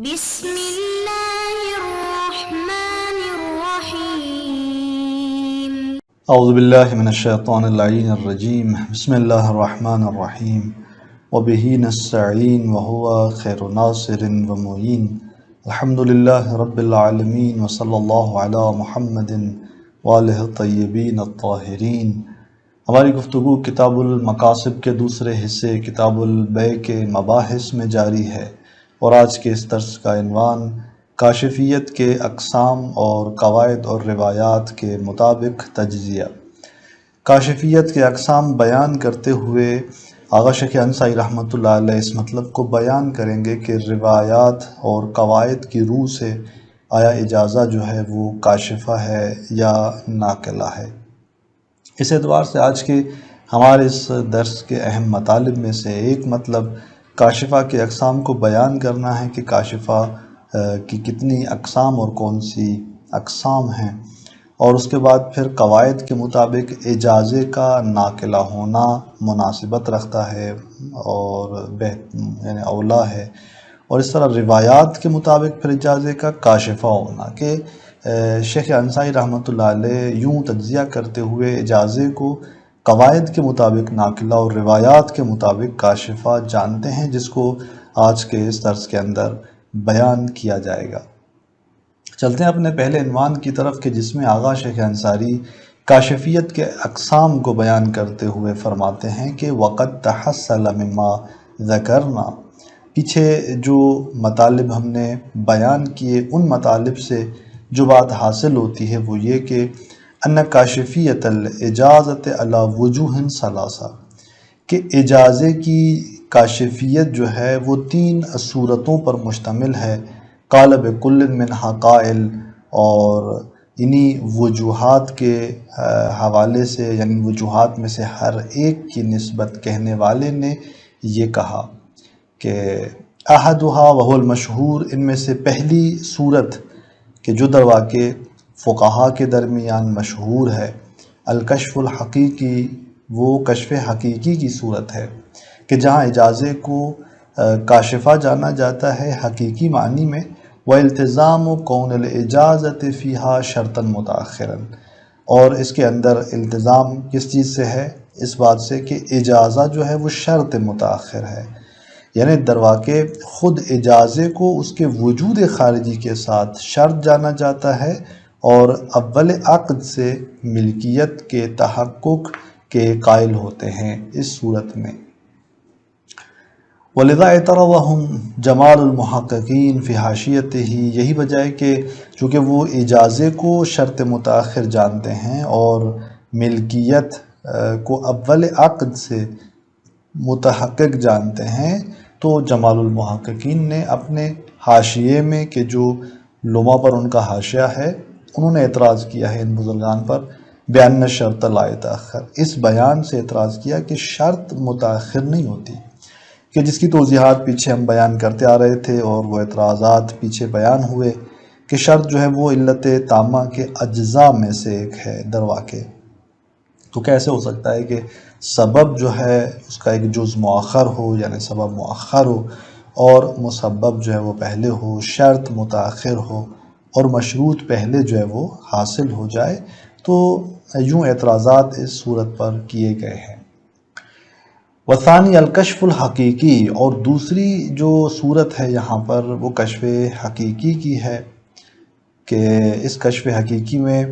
بسم اللہ الرحمن الرحیم اعوذ باللہ من الشیطان اللعین الرجیم بسم اللہ الرحمن الرحیم وبہ نستعین وہو خیر ناصر ومعین الحمدللہ رب العالمین وصلی اللہ علی محمد وآلہ الطیبین الطاہرین۔ ہماری گفتگو کتاب المقاصد کے دوسرے حصے کتاب البیع کے مباحث میں جاری ہے، اور آج کے اس درس کا عنوان کاشفیت کے اقسام اور قواعد اور روایات کے مطابق تجزیہ۔ کاشفیت کے اقسام بیان کرتے ہوئے آغا شیخ انصاری رحمۃ اللہ علیہ اس مطلب کو بیان کریں گے کہ روایات اور قواعد کی روح سے آیا اجازہ جو ہے وہ کاشفہ ہے یا ناقلہ ہے۔ اس اعتبار سے آج کے ہمارے اس درس کے اہم مطالب میں سے ایک مطلب کاشفہ کے اقسام کو بیان کرنا ہے کہ کاشفہ کی کتنی اقسام اور کون سی اقسام ہیں، اور اس کے بعد پھر قواعد کے مطابق اجازے کا ناقلہ ہونا مناسبت رکھتا ہے اور یعنی اولا ہے، اور اس طرح روایات کے مطابق پھر اجازے کا کاشفہ ہونا کہ شیخ انصاری رحمۃ اللہ علیہ یوں تجزیہ کرتے ہوئے اجازے کو قواعد کے مطابق ناقلہ اور روایات کے مطابق کاشفہ جانتے ہیں، جس کو آج کے اس درس کے اندر بیان کیا جائے گا۔ چلتے ہیں اپنے پہلے عنوان کی طرف کہ جس میں آغا شیخ انصاری کاشفیت کے اقسام کو بیان کرتے ہوئے فرماتے ہیں کہ وَقَدْ تَحَصَّلَ مِمَّا ذَكَرْنَا، پیچھے جو مطالب ہم نے بیان کیے ان مطالب سے جو بات حاصل ہوتی ہے وہ یہ کہ ان کاشفیت الاجازت علی وجوہ ثلاثہ، کہ اجازے کی کاشفیت جو ہے وہ 3 صورتوں پر مشتمل ہے۔ قال بکل منہا قائل، اور انہی وجوہات کے حوالے سے یعنی وجوہات میں سے ہر ایک کی نسبت کہنے والے نے یہ کہا کہ احدھا وہو المشہور، ان میں سے پہلی صورت کہ جو درواقع فقہا کے درمیان مشہور ہے، الکشف الحقیقی، وہ کشف حقیقی کی صورت ہے کہ جہاں اجازے کو کاشفہ جانا جاتا ہے حقیقی معنی میں، وَالْتِزَامُ كَوْنِ الْإِجَازَةِ فِيهَا شَرْطًا مُتَأَخِّرًا، اور اس کے اندر التزام کس چیز سے ہے؟ اس بات سے کہ اجازہ جو ہے وہ شرط متأخر ہے، یعنی درواقع خود اجازے کو اس کے وجود خارجی کے ساتھ شرط جانا جاتا ہے، اور اول عقد سے ملکیت کے تحقق کے قائل ہوتے ہیں اس صورت میں۔ وَلِذَا اعْتَرَضَهُمْ جَمَالُ الْمُحَقِّقِينَ فِي حاشیتہ، یہی وجہ ہے کہ چونکہ وہ اجازے کو شرط متأخر جانتے ہیں اور ملکیت کو اول عقد سے متحقق جانتے ہیں، تو جمال المحققین نے اپنے حاشیے میں کہ جو لمع پر ان کا حاشیہ ہے انہوں نے اعتراض کیا ہے ان بزرگان پر، بِأَنَّ الشَّرْطَ لَا يَتَأَخَّرُ، اس بیان سے اعتراض کیا کہ شرط متأخر نہیں ہوتی، کہ جس کی توضیحات پیچھے ہم بیان کرتے آ رہے تھے، اور وہ اعتراضات پیچھے بیان ہوئے کہ شرط جو ہے وہ علت تامہ کے اجزاء میں سے ایک ہے درواقع۔ تو کیسے ہو سکتا ہے کہ سبب جو ہے اس کا ایک جز مؤخر ہو، یعنی سبب مؤخر ہو، اور مسبب جو ہے وہ پہلے ہو، شرط متأخر ہو اور مشروط پہلے جو ہے وہ حاصل ہو جائے؟ تو یوں اعتراضات اس صورت پر کیے گئے ہیں۔ وثانی الکشف الحقیقی، اور دوسری جو صورت ہے یہاں پر وہ کشف حقیقی کی ہے کہ اس کشف حقیقی میں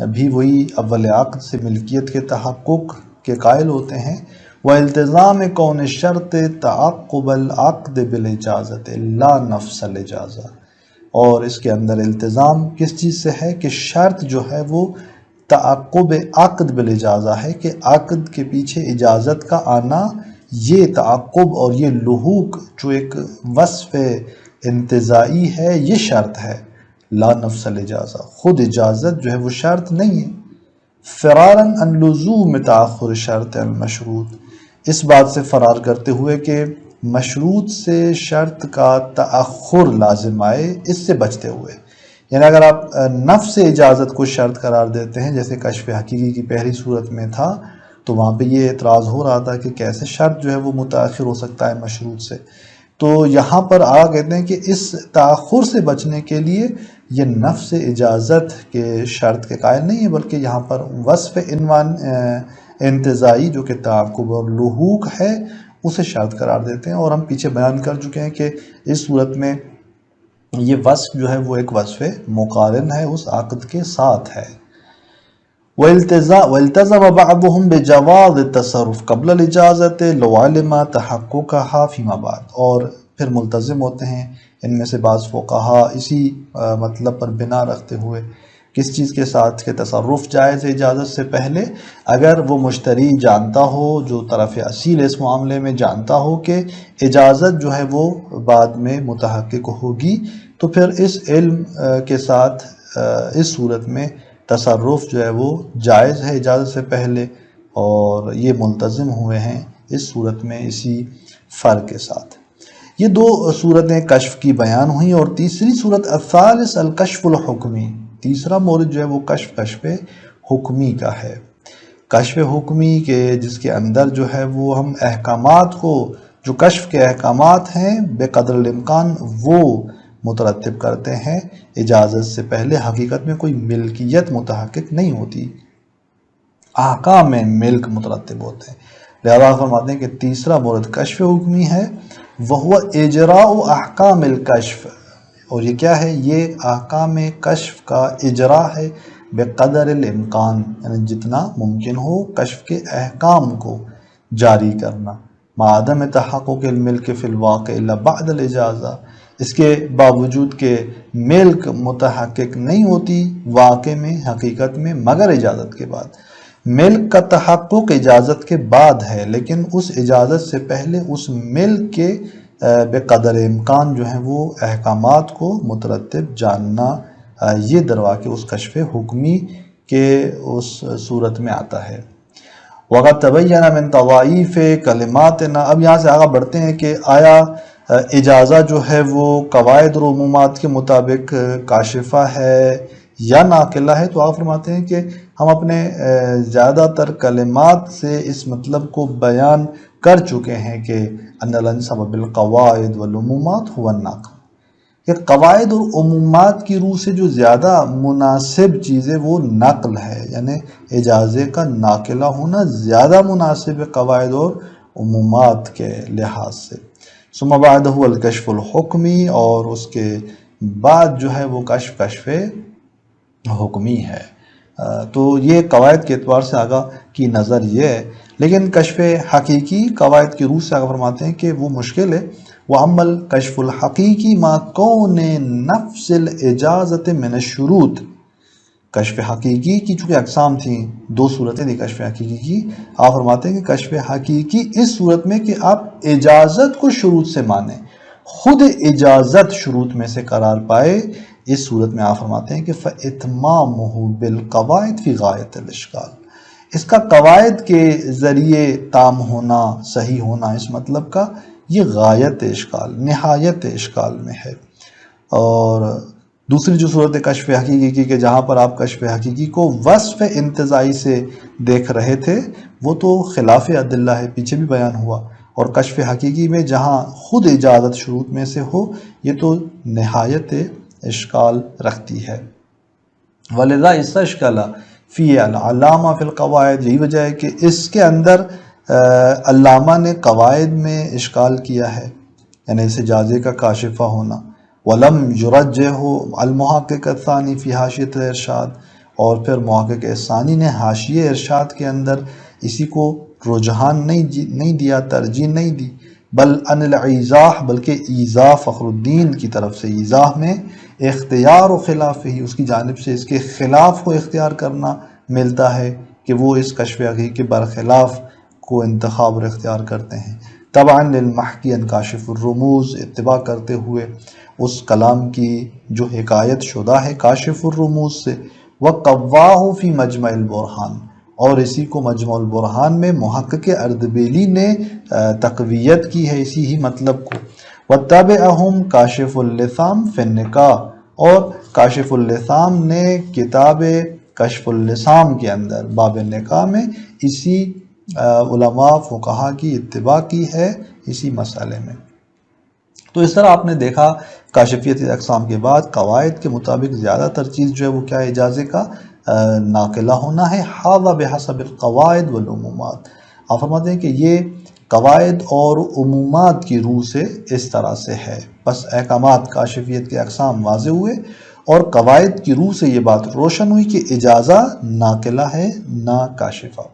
بھی وہی اول عقد سے ملکیت کے تحقق کے قائل ہوتے ہیں۔ وَالْتِزَامِ كَوْنِ الشَّرْطِ تَعَقُّبَ الْعَقْدِ بِالْإِجَازَةِ لَا نَفْسَ الْإِجَازَةِ، اور اس کے اندر التزام کس چیز سے ہے کہ شرط جو ہے وہ تعقب عقد بالاجازہ ہے، کہ عقد کے پیچھے اجازت کا آنا، یہ تعقب اور یہ لحوق جو ایک وصف انتزاعی ہے یہ شرط ہے، لا نفس الاجازہ، خود اجازت جو ہے وہ شرط نہیں ہے۔ فراراً عن لزوم تأخر شرط المشروط، اس بات سے فرار کرتے ہوئے کہ مشروط سے شرط کا تأخر لازم آئے، اس سے بچتے ہوئے، یعنی اگر آپ نفس اجازت کو شرط قرار دیتے ہیں جیسے کشف حقیقی کی پہلی صورت میں تھا، تو وہاں پہ یہ اعتراض ہو رہا تھا کہ کیسے شرط جو ہے وہ متأخر ہو سکتا ہے مشروط سے، تو یہاں پر کہتے ہیں کہ اس تاخر سے بچنے کے لیے یہ نفس اجازت کے شرط کے قائل نہیں ہے، بلکہ یہاں پر وصف عنوان انتزاعی جو کہ تعاقب اور لحوق ہے اسے شرط قرار دیتے ہیں، اور ہم پیچھے بیان کر چکے ہیں کہ اس صورت میں یہ وصف جو ہے وہ ایک وصف مقارن ہے، اس عقد کے ساتھ ہے۔ وَالْتَزَمَ بَعْضُهُمْ بِجَوَازِ التَّصَرُّفِ قَبْلَ الْإِجَازَةِ لَوْ عَلِمَ تَحَقُّقَهَا فِيمَا بَعْدَ، اور پھر ملتزم ہوتے ہیں ان میں سے بعض فقہا اسی مطلب پر بنا رکھتے ہوئے کس چیز کے ساتھ کہ تصرف جائز ہے اجازت سے پہلے، اگر وہ مشتری جانتا ہو، جو طرف اصیل اس معاملے میں جانتا ہو کہ اجازت جو ہے وہ بعد میں متحقق ہوگی، تو پھر اس علم کے ساتھ اس صورت میں تصرف جو ہے وہ جائز ہے اجازت سے پہلے، اور یہ ملتزم ہوئے ہیں اس صورت میں اسی فرق کے ساتھ۔ یہ دو صورتیں کشف کی بیان ہوئیں، اور تیسری صورت الثالث الکشف الحکمی، تیسرا مورد جو ہے وہ کشف حکمی کا ہے۔ کشف حکمی کے جس کے اندر جو ہے وہ ہم احکامات کو، جو کشف کے احکامات ہیں بے قدر الامکان وہ مترتب کرتے ہیں اجازت سے پہلے، حقیقت میں کوئی ملکیت متحقق نہیں ہوتی، احکام میں ملک مترتب ہوتے ہیں، لہذا فرماتے ہیں کہ تیسرا مورد کشف حکمی ہے، وہو اجراء احکام الکشف، اور یہ کیا ہے؟ یہ احکام کشف کا اجراء ہے بے قدر الامکان، یعنی جتنا ممکن ہو کشف کے احکام کو جاری کرنا، مع عدم تحقق الملک فی الواقع الا بعد الاجازہ، اس کے باوجود کہ ملک متحقق نہیں ہوتی واقع میں، حقیقت میں، مگر اجازت کے بعد۔ ملک کا تحقق اجازت کے بعد ہے، لیکن اس اجازت سے پہلے اس ملک کے بے قدر امکان جو ہیں وہ احکامات کو مترتب جاننا، یہ دروا کے اس کشف حکمی کے اس صورت میں آتا ہے۔ وقت تبین من تضاعیف کلماتنا، اب یہاں سے آگے بڑھتے ہیں کہ آیا اجازہ جو ہے وہ قواعد اور عمومات کے مطابق کاشفہ ہے یا ناقلہ ہے، تو آپ فرماتے ہیں کہ ہم اپنے زیادہ تر کلمات سے اس مطلب کو بیان کر چکے ہیں کہ ان الانسب بالقواعد والعمومات هو الناقل، کہ قواعد اور عمومات کی روح سے جو زیادہ مناسب چیزیں وہ نقل ہے، یعنی اجازے کا ناقلہ ہونا زیادہ مناسب ہے قواعد اور عمومات کے لحاظ سے۔ ثم بعدہ الکشف الحکمی، اور اس کے بعد جو ہے وہ کشف حکمی ہے۔ تو یہ قواعد کے اعتبار سے آگاہ کی نظر یہ ہے، لیکن کشف حقیقی قواعد کی روح سے آگاہ فرماتے ہیں کہ وہ مشکل ہے۔ وَعَمَّ الْكَشْفُ الْحَقِيقِ مَا كَوْنِ نَفْسِ الْإِجَازَةِ مِنَ الشُّرُوطِ، کشف حقیقی کی چونکہ اقسام تھیں، دو صورتیں تھیں کشف حقیقی کی، آپ فرماتے ہیں کہ کشف حقیقی اس صورت میں کہ آپ اجازت کو شروط سے مانیں، خود اجازت شروط میں سے قرار پائے، اس صورت میں آپ فرماتے ہیں کہ فَإِتْمَامُهُ بِالْقَوَائِدِ فِي غَایَةِ الْإِشْکَالِ، اس کا قواعد کے ذریعے تام ہونا، صحیح ہونا اس مطلب کا، یہ غایت اشکال، نہایت اشکال میں ہے۔ اور دوسری جو صورت کشف حقیقی کی کہ جہاں پر آپ کشف حقیقی کو وصف انتزاعی سے دیکھ رہے تھے، وہ تو خلاف ادلہ ہے، پیچھے بھی بیان ہوا، اور کشف حقیقی میں جہاں خود اجازت شروط میں سے ہو، یہ تو نہایت اشکال رکھتی ہے۔ وَلِذَا اسْتَشْكَلَ فِي الْعَلَامَةِ فِي الْقَوَائِدِ، یہی وجہ ہے کہ اس کے اندر علامہ نے قواعد میں اشکال کیا ہے، یعنی اس اجازے کا کاشفہ ہونا۔ وَلَمْ يُرَجِّحُ الْمُحَقِّقُ الثَّانِي فِي حاشیۃ الارشاد، اور پھر محقق ثانی نے حاشیہ ارشاد کے اندر اسی کو رجحان نہیں دیا، ترجیح نہیں دی، بل ان الایضاح، بلکہ ایضاح فخر الدین کی طرف سے ایضاح میں اختیار و خلاف ہی، اس کی جانب سے اس کے خلاف کو اختیار کرنا ملتا ہے کہ وہ اس کشف حقیقی کے برخلاف کو انتخاب اور اختیار کرتے ہیں، تبعا للمحکی ان کاشف الرموز، اتباع کرتے ہوئے اس کلام کی جو حکایت شدہ ہے کاشف الرموز سے، وقواہ فی مجمع البرہان، اور اسی کو مجمع البرہان میں محقق اردبیلی نے تقویت کی ہے اسی ہی مطلب کو۔ وَتَّبِعَهُمْ کاشف اللثام فی النکاح، اور کاشف اللثام نے کتاب کشف اللثام کے اندر باب نکاح میں اسی علماء فقہا کی اتباع کی ہے اسی مسئلے میں۔ تو اس طرح آپ نے دیکھا کاشفیت اقسام کے بعد قواعد کے مطابق زیادہ تر چیز جو ہے وہ کیا ہے، اجازے کا ناقلہ ہونا ہے. ھذا بحسب القواعد والعمومات. آپ فرماتے ہیں کہ یہ قواعد اور عمومات کی روح سے اس طرح سے ہے. بس احکامات کاشفیت کے اقسام واضح ہوئے اور قواعد کی روح سے یہ بات روشن ہوئی کہ اجازہ ناقلہ ہے نہ کاشفہ.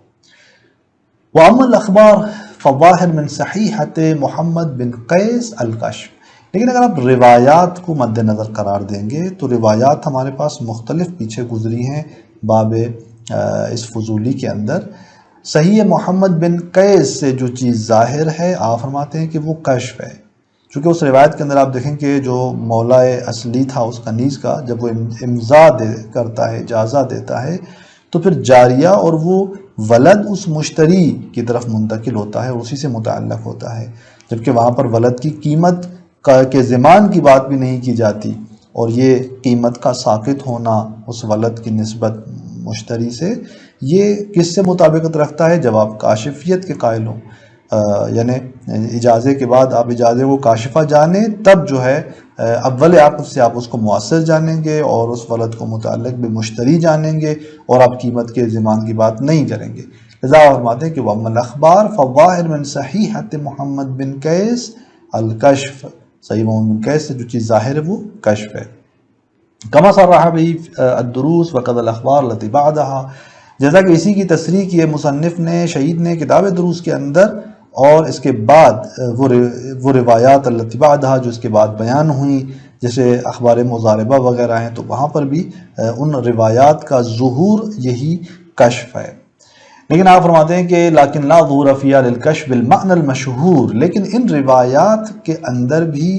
وَأَمَّا الْأَخْبَارُ فَظَاهِرٌ مِنْ صَحِيحَةِ محمد بن قیس الکشف. لیکن اگر آپ روایات کو مد نظر قرار دیں گے تو روایات ہمارے پاس مختلف پیچھے گزری ہیں باب اس فضولی کے اندر. صحیح محمد بن قیس سے جو چیز ظاہر ہے آپ فرماتے ہیں کہ وہ کشف ہے، چونکہ اس روایت کے اندر آپ دیکھیں کہ جو مولا اصلی تھا اس کنیز کا، جب وہ امضا کرتا ہے، اجازہ دیتا ہے، تو پھر جاریہ اور وہ ولد اس مشتری کی طرف منتقل ہوتا ہے اور اسی سے متعلق ہوتا ہے، جبکہ وہاں پر ولد کی قیمت کے زمان کی بات بھی نہیں کی جاتی، اور یہ قیمت کا ساقط ہونا اس ولد کی نسبت مشتری سے، یہ کس سے مطابقت رکھتا ہے؟ جب آپ کاشفیت کے قائل ہوں، یعنی اجازے کے بعد آپ اجازے کو کاشفہ جانیں، تب جو ہے اول عقد سے آپ اس کو مؤثر جانیں گے اور اس ولد کو متعلق بھی مشتری جانیں گے، اور آپ قیمت کے زمان کی بات نہیں کریں گے. لذا فرماتے ہیں کہ وَأَمَّا الْأَخْبَارُ فَظَاهِرٌ مِنْ صَحِيحَةِ محمد بن قیس الکشف. صحیح محمد بن قیس سے جو چیز ظاہر ہے وہ کشف ہے. کما صرح به الدروس وقد الاخبار التي بعدها. جیسا کہ اسی کی تصریح کی ہے مصنف نے، شہید نے کتاب دروس کے اندر، اور اس کے بعد وہ روایات التي بعدها جو اس کے بعد بیان ہوئیں، جیسے اخبار مضاربہ وغیرہ ہیں، تو وہاں پر بھی ان روایات کا ظہور یہی کشف ہے. لیکن آپ فرماتے ہیں کہ لیکن لا ظہور فیہا للکشف بالمعنی المشہور. لیکن ان روایات کے اندر بھی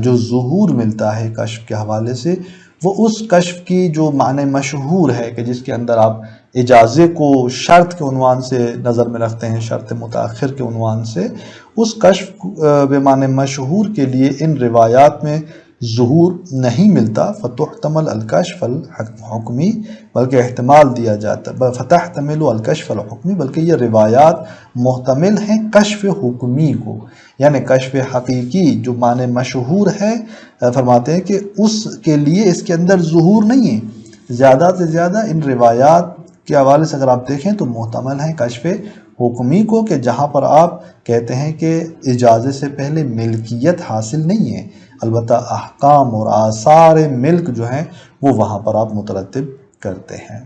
جو ظہور ملتا ہے کشف کے حوالے سے، وہ اس کشف کی جو معنی مشہور ہے کہ جس کے اندر آپ اجازے کو شرط کے عنوان سے نظر میں رکھتے ہیں، شرط متاخر کے عنوان سے، اس کشف بے معنی مشہور کے لیے ان روایات میں ظہور نہیں ملتا. فتحتمل الکشف الحکمی، بلکہ احتمال دیا جاتا ہے، فتحتمل الکشف الحکمی، بلکہ یہ روایات محتمل ہیں کشف حکمی کو، یعنی کشف حقیقی جو معنی مشہور ہے. فرماتے ہیں کہ اس کے لیے اس کے اندر ظہور نہیں ہے. زیادہ سے زیادہ ان روایات کے حوالے سے اگر آپ دیکھیں تو محتمل ہیں کشف حکمی کو، کہ جہاں پر آپ کہتے ہیں کہ اجازے سے پہلے ملکیت حاصل نہیں ہے، البتہ احکام اور آثار ملک جو ہیں وہ وہاں پر آپ مترتب کرتے ہیں.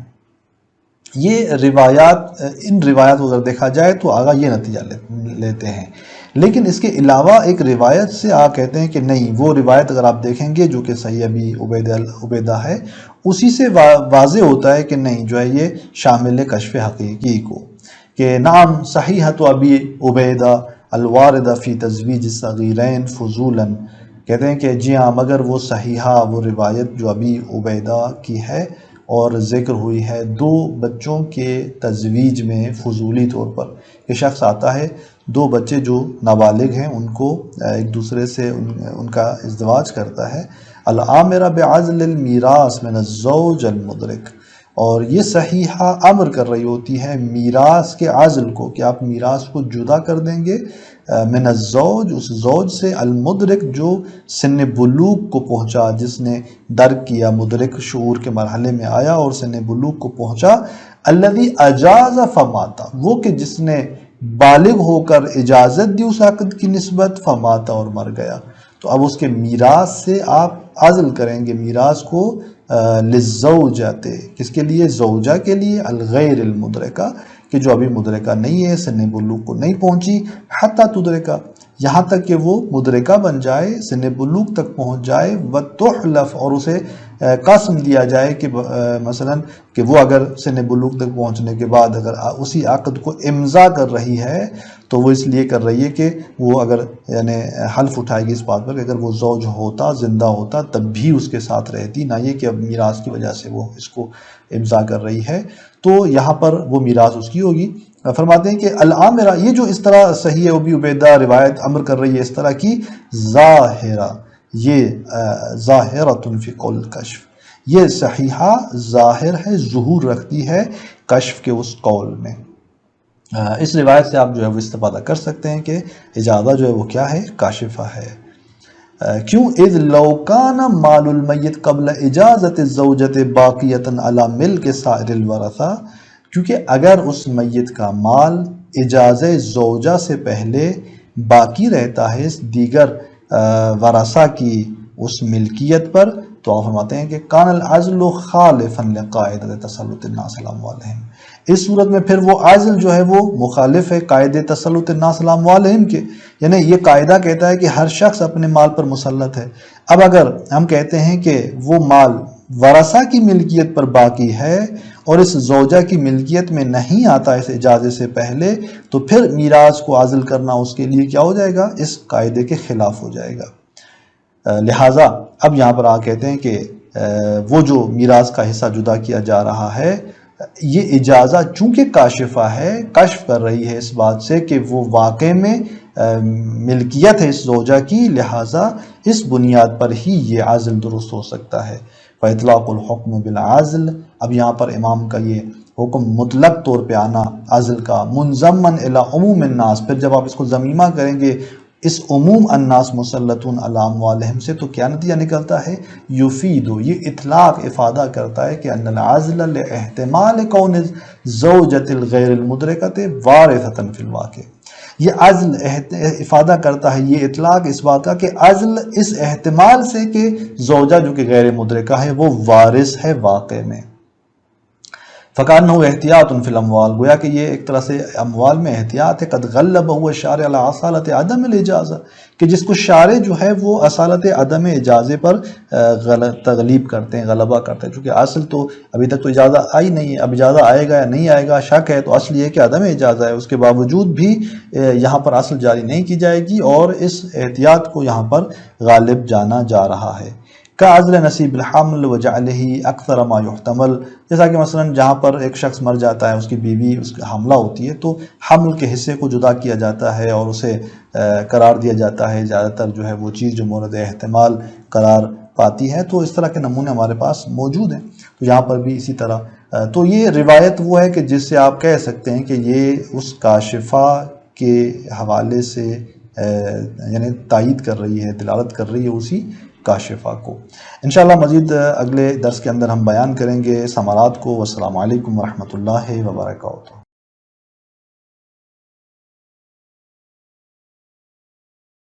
یہ روایات، ان روایات کو اگر دیکھا جائے تو آگاہ یہ نتیجہ لیتے ہیں. لیکن اس کے علاوہ ایک روایت سے آپ کہتے ہیں کہ نہیں، وہ روایت اگر آپ دیکھیں گے جو کہ صحیح ابی عبیدہ ہے، اسی سے واضح ہوتا ہے کہ نہیں، جو ہے یہ شامل کشف حقیقی کو، کہ نعم صحیحۃ ابی عبیدہ الواردہ فی تزویج الصغیرین فضولا. کہتے ہیں کہ جی ہاں، مگر وہ صحیحہ، وہ روایت جو ابی عبیدہ کی ہے اور ذکر ہوئی ہے دو بچوں کے تزویج میں فضولی طور پر، کہ شخص آتا ہے، دو بچے جو نابالغ ہیں ان کو ایک دوسرے سے ان کا ازدواج کرتا ہے. العامرہ بعزل المیراث من الزوج المدرک، اور یہ صحیحہ امر کر رہی ہوتی ہے میراث کے عزل کو، کہ آپ میراث کو جدا کر دیں گے، من الزوج، اس زوج سے، المدرک جو سن بلوغ کو پہنچا، جس نے درک کیا، مدرک شعور کے مرحلے میں آیا اور سن بلوغ کو پہنچا. الذی اجاز فماتا، وہ کہ جس نے بالغ ہو کر اجازت دی اس عقد کی نسبت، فماتا، اور مر گیا. تو اب اس کے میراث سے آپ عزل کریں گے میراث کو للزوجات، کس کے لیے؟ زوجہ کے لیے، الغیر المدرکہ، کہ جو ابھی مدرکہ نہیں ہے، سن بلوغ کو نہیں پہنچی، حتی تدرکہ، یہاں تک کہ وہ مدرکہ بن جائے، سن بلوغ تک پہنچ جائے، وتحلف، اور اسے قسم دیا جائے کہ مثلا کہ وہ اگر سن بلوغ تک پہنچنے کے بعد اگر اسی عقد کو امضا کر رہی ہے تو وہ اس لیے کر رہی ہے کہ وہ اگر یعنی حلف اٹھائے گی اس بات پر کہ اگر وہ زوج ہوتا، زندہ ہوتا، تب بھی اس کے ساتھ رہتی، نہ یہ کہ اب میراث کی وجہ سے وہ اس کو امضا کر رہی ہے، تو یہاں پر وہ میراث اس کی ہوگی. فرماتے ہیں کہ العامرہ، یہ جو اس طرح صحیح ابی عبیدہ روایت امر کر رہی ہے اس طرح کی، ظاہرہ، یہ ظاہرۃ فی قول الکشف، یہ صحیحہ ظاہر ہے، ظہور رکھتی ہے کشف کے اس قول میں. اس روایت سے آپ جو ہے وہ استفادہ کر سکتے ہیں کہ اجازہ جو ہے وہ کیا ہے؟ کاشفہ ہے. کیوں؟ اذ لو کان مال المیت قبل اجازت الزوجۃ باقیۃ علی ملک سائر الورثہ، کیونکہ اگر اس میت کا مال اجازت زوجہ سے پہلے باقی رہتا ہے دیگر ورثہ کی اس ملکیت پر، تو آپ فرماتے ہیں کہ کان العزل خالفا لقاعدۃ تسلط الناس علی اموالہم، اس صورت میں پھر وہ عزل جو ہے وہ مخالف ہے قاعدہ تسلط الناس علی اموالہم کے، یعنی یہ قاعدہ کہتا ہے کہ ہر شخص اپنے مال پر مسلط ہے۔ اب اگر ہم کہتے ہیں کہ وہ مال ورثہ کی ملکیت پر باقی ہے اور اس زوجہ کی ملکیت میں نہیں آتا اس اجازت سے پہلے، تو پھر میراث کو عزل کرنا اس کے لیے کیا ہو جائے گا؟ اس قاعدے کے خلاف ہو جائے گا۔ لہٰذا اب یہاں پر کہتے ہیں کہ وہ جو میراث کا حصہ جدا کیا جا رہا ہے، یہ اجازت چونکہ کاشفہ ہے، کشف کر رہی ہے اس بات سے کہ وہ واقع میں ملکیت ہے اس زوجہ کی، لہٰذا اس بنیاد پر ہی یہ عزل درست ہو سکتا ہے۔ فَإِطْلَاقُ الْحُكْمِ بِالْعَزْلِ، اب یہاں پر امام کا یہ حکم مطلق طور پہ آنا عزل کا، منضمن الی عموم الناس، پھر جب آپ اس کو ضمیمہ کریں گے اس عموم الناس مسلطون علی اموالہم سے، تو کیا نتیجہ نکلتا ہے؟ یفید، یہ اطلاق افادہ کرتا ہے کہ ان العزل لاحتمال کون زوجۃ الغیر المدرکۃ وارثۃ فی الواقع، یہ عزل افادہ کرتا ہے، یہ اطلاق اس بات کا کہ عزل اس احتمال سے کہ زوجہ جو کہ غیر مدرکہ ہے وہ وارث ہے واقع میں۔ فَكَأَنَّهُ احتیاط فی الاموال، گویا کہ یہ ایک طرح سے اموال میں احتیاط ہے۔ قد غلبہ الشارع علی اصالۃ عدم الاجازہ، کہ جس کو شارع جو ہے وہ اصالت عدم اجازے پر تغلیب کرتے ہیں، غلبہ کرتے ہیں، چونکہ اصل تو ابھی تک تو اجازہ آئی نہیں ہے، اب اجازہ آئے گا یا نہیں آئے گا شک ہے، تو اصل یہ کہ عدم اجازہ ہے، اس کے باوجود بھی یہاں پر اصل جاری نہیں کی جائے گی اور اس احتیاط کو یہاں پر غالب جانا جا رہا ہے۔ كعزل نصیب الحمل وجعلہ اکثر ما یحتمل، جیسا کہ مثلا جہاں پر ایک شخص مر جاتا ہے، اس کی بیوی اس کا حاملہ ہوتی ہے، تو حمل کے حصے کو جدا کیا جاتا ہے اور اسے قرار دیا جاتا ہے، زیادہ تر جو ہے وہ چیز جو مورد احتمال قرار پاتی ہے، تو اس طرح کے نمونے ہمارے پاس موجود ہیں۔ تو یہاں پر بھی اسی طرح، تو یہ روایت وہ ہے کہ جس سے آپ کہہ سکتے ہیں کہ یہ اس کاشفہ کے حوالے سے یعنی تائید کر رہی ہے، دلالت کر رہی ہے اسی کاشفہ کو۔ انشاءاللہ مزید اگلے درس کے اندر ہم بیان کریں گے ثمرات کو۔ والسلام علیکم ورحمۃ اللہ وبرکاتہ۔